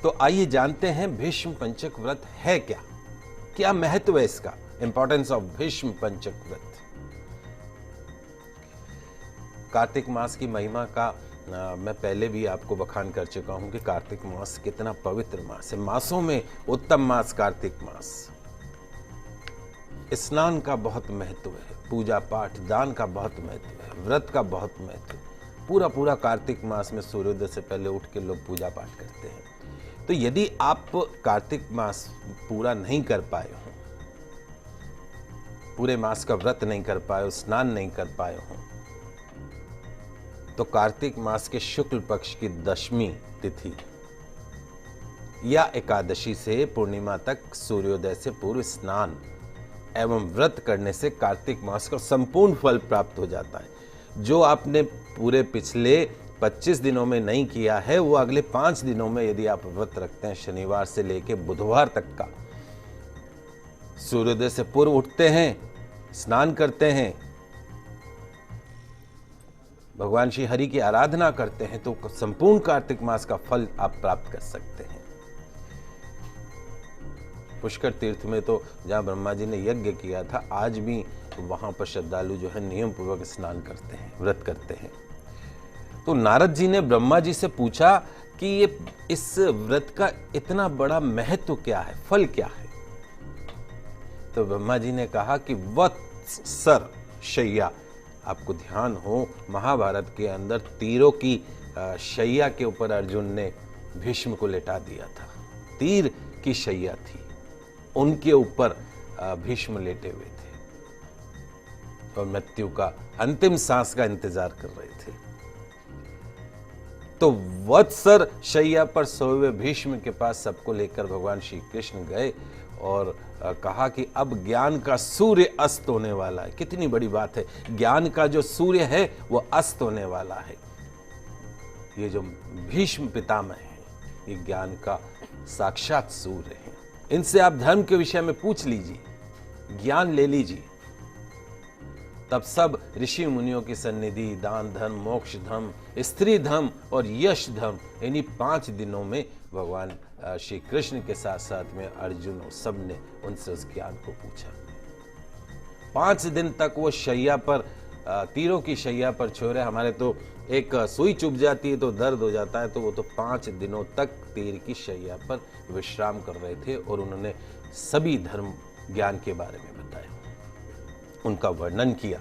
तो आइए जानते हैं भीष्म पंचक व्रत है क्या, क्या महत्व है इसका, इंपॉर्टेंस ऑफ भीष्म पंचक व्रत। कार्तिक मास की महिमा का मैं पहले भी आपको बखान कर चुका हूं कि कार्तिक मास कितना पवित्र मास है। मासों में उत्तम मास कार्तिक मास। स्नान का बहुत महत्व है, पूजा पाठ दान का बहुत महत्व है, व्रत का बहुत महत्व है। पूरा कार्तिक मास में सूर्योदय से पहले उठ के लोग पूजा पाठ करते हैं। तो यदि आप कार्तिक मास पूरा नहीं कर पाए हो, पूरे मास का व्रत नहीं कर पाए हो, स्नान नहीं कर पाए हो, तो कार्तिक मास के शुक्ल पक्ष की दशमी तिथि या एकादशी से पूर्णिमा तक सूर्योदय से पूर्व स्नान एवं व्रत करने से कार्तिक मास का संपूर्ण फल प्राप्त हो जाता है। जो आपने पूरे पिछले 25 दिनों में नहीं किया है, वो अगले 5 दिनों में यदि आप व्रत रखते हैं, शनिवार से लेकर बुधवार तक का, सूर्योदय से पूर्व उठते हैं, स्नान करते हैं, भगवान श्री हरि की आराधना करते हैं, तो संपूर्ण कार्तिक मास का फल आप प्राप्त कर सकते हैं। पुष्कर तीर्थ में तो जहां ब्रह्मा जी ने यज्ञ किया था, आज भी वहां पर श्रद्धालु जो है नियम पूर्वक स्नान करते हैं, व्रत करते हैं। तो नारद जी ने ब्रह्मा जी से पूछा कि ये इस व्रत का इतना बड़ा महत्व क्या है, फल क्या है। तो ब्रह्मा जी ने कहा कि वत्सर शय्या, आपको ध्यान हो महाभारत के अंदर तीरों की शैया के ऊपर अर्जुन ने भीष्म को लेटा दिया था। तीर की शैया थी, उनके ऊपर भीष्म लेटे हुए थे और मृत्यु का अंतिम सांस का इंतजार कर रहे थे। तो वत्सर शैया पर सोए हुए भीष्म के पास सबको लेकर भगवान श्री कृष्ण गए और कहा कि अब ज्ञान का सूर्य अस्त होने वाला है। कितनी बड़ी बात है, ज्ञान का जो सूर्य है वो अस्त होने वाला है। ये जो भीष्म पितामह है, ये ज्ञान का साक्षात सूर्य है। इनसे आप धर्म के विषय में पूछ लीजिए, ज्ञान ले लीजिए, तब सब ऋषि मुनियों की सन्निधि, दान धर्म, मोक्ष धर्म, स्त्री धर्म और यश धर्म, इन्हीं 5 दिनों में भगवान श्री कृष्ण के साथ साथ में अर्जुन और सब ने उनसे उस ज्ञान को पूछा। 5 दिन तक वो शैया पर, तीरों की शैया पर छोड़े। हमारे तो एक सुई चुभ जाती है तो दर्द हो जाता है, तो वो तो 5 दिनों तक तीर की शैया पर विश्राम कर रहे थे और उन्होंने सभी धर्म ज्ञान के बारे में बताया, उनका वर्णन किया।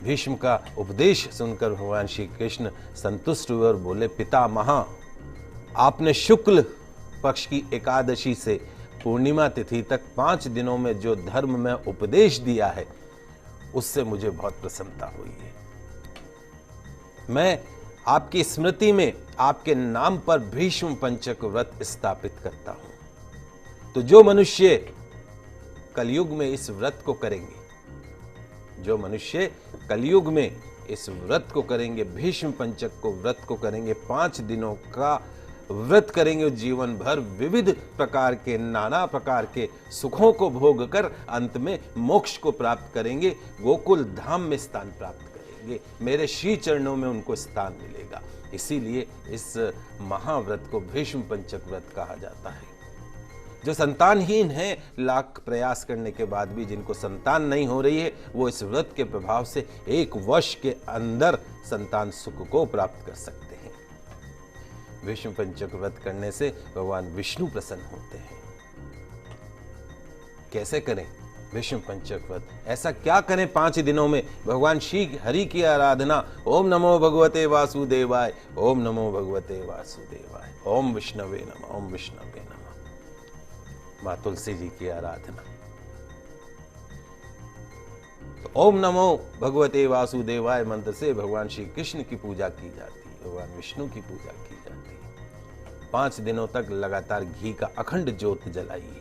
भीष्म का उपदेश सुनकर भगवान श्री कृष्ण संतुष्ट हुए और बोले, पितामह, आपने शुक्ल पक्ष की एकादशी से पूर्णिमा तिथि तक 5 दिनों में जो धर्म में उपदेश दिया है, उससे मुझे बहुत प्रसन्नता हुई है। मैं आपकी स्मृति में आपके नाम पर भीष्म पंचक व्रत स्थापित करता हूं। तो जो मनुष्य कलयुग में इस व्रत को करेंगे, जो मनुष्य कलयुग में इस व्रत को करेंगे, भीष्म पंचक को व्रत को करेंगे, 5 दिनों का व्रत करेंगे, जीवन भर विविध प्रकार के, नाना प्रकार के सुखों को भोग कर अंत में मोक्ष को प्राप्त करेंगे, गोकुल धाम में स्थान प्राप्त करेंगे, मेरे श्री चरणों में उनको स्थान मिलेगा। इसीलिए इस महाव्रत को भीष्म पंचक व्रत कहा जाता है। जो संतानहीन है, लाख प्रयास करने के बाद भी जिनको संतान नहीं हो रही है, वो इस व्रत के प्रभाव से 1 वर्ष के अंदर संतान सुख को प्राप्त कर सकते हैं। भीष्म पंचक व्रत करने से भगवान विष्णु प्रसन्न होते हैं। कैसे करें भीष्म पंचक व्रत? ऐसा क्या करें 5 दिनों में? भगवान श्री हरि की आराधना। ओम नमो भगवते वासुदेवाय, ओम नमो भगवते वासुदेवाय, ओम विष्णवे नमः, ओम विष्णवे नमः। मां तुलसी जी की आराधना। तो ओम नमो भगवते वासुदेवाय मंत्र से भगवान श्री कृष्ण की पूजा की जाती है, भगवान विष्णु की पूजा की जाती है। 5 दिनों तक लगातार घी का अखंड ज्योत जलाइए।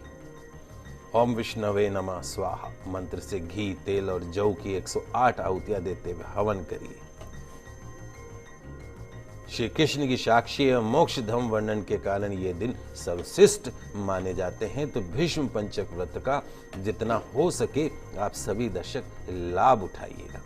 ओम विष्णवे नमः स्वाहा मंत्र से घी, तेल और जौ की 108 आहुतियां देते हुए हवन करिए। श्री कृष्ण की साक्षी एवं मोक्ष धम वर्णन के कारण ये दिन सर्वश्रेष्ठ माने जाते हैं। तो भीष्म पंचक व्रत का जितना हो सके आप सभी दर्शक लाभ उठाइएगा।